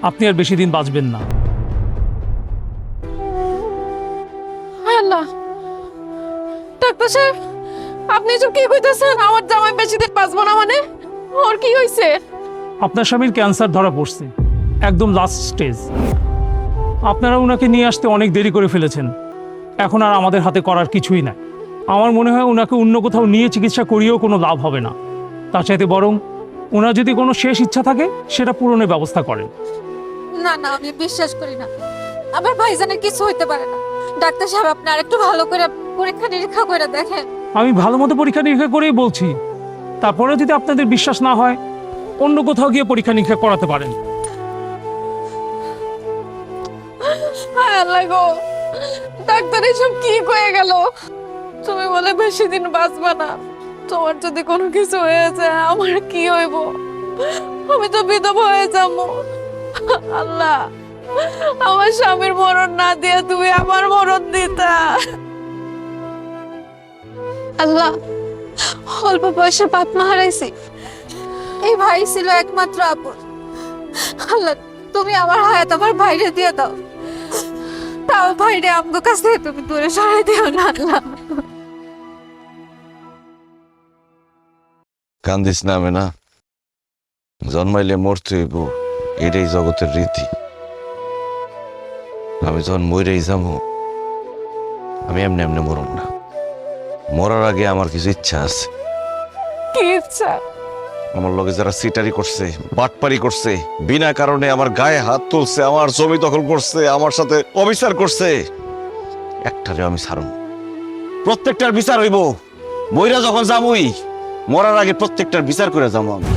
আপনি আর বেশি দিন বাঁচবেন না। আল্লাহ, ডাক্তার সাহেব আপনি এসব কি কইতেছেন? আমার জামাই বেশি দিন বাঁচবো না মানে? ওর কি হয়েছে? আপনার স্বামীর ক্যান্সার ধরা পড়ছে, একদম লাস্ট স্টেজ। আপনারা ওনাকে নিয়ে আসতে অনেক দেরি করে ফেলেছেন। এখন আর আমাদের হাতে করার কিছুই নাই। আমার মনে হয় ওনাকে অন্য কোথাও নিয়ে চিকিৎসা করিয়েও কোনো লাভ হবে না। তার চাইতে বরং ওনার যদি কোনো শেষ ইচ্ছা থাকে সেটা পূরণের ব্যবস্থা করেন। না না, আমি বিশ্বাস করি না। আমার ভাইজানের কিছু হইতে পারে না। ডাক্তার সাহেব আপনি আরেকটু ভালো করে পরীক্ষা নিরীক্ষা করে দেখেন। আমি ভালো মতো পরীক্ষা নিরীক্ষা করেই বলছি। তারপরে যদি আপনাদের বিশ্বাস না হয় অন্য কোথাও গিয়ে পরীক্ষা নিরীক্ষা করাতে পারেন। হায় আল্লাহ গো, ডাক্তার এসব কি কয়ে গেল? তুমি বলে বেশি দিন বাঁচবা না। তোমার যদি কোনো কিছু হয়ে যায় আমার কি হইব? আমি তো বিধবা হয়ে যাবো। আল্লাহ, আমার স্বামীর মরণ না দিয়ে তুমি আমার মরণ দিতা। আল্লাহ, অল্প বয়সে বাপ মা হারাইছি, এই ভাই ছিল একমাত্র আপন। আল্লাহ, তুমি আমার হায়াত আমার ভাইরে দিয়ে দাও। তাও ভাইরে আমগো কাছ থেকে তুমি দূরে সরাই দিও না আল্লাহ। কান্দিস না আমি না, জন্মাইলে মরতে হইব, এটাই জগতের রীতি। আমি যখন মরেই যাবো, আমি এমনি এমনি মরম না। মরার আগে আমার কিছু ইচ্ছা আছে। কি ইচ্ছা? আমার লগে যারা সিটারি করছে, বাটপারি করছে, বিনা কারণে আমার গায়ে হাত তুলছে, আমার জমি দখল করছে, আমার সাথে অবিচার করছে, একটারে আমি ছাড়ব। প্রত্যেকটার বিচার হইব। মইরা যখন যাবই, মরার আগে প্রত্যেকটার বিচার করে যাবো আমি।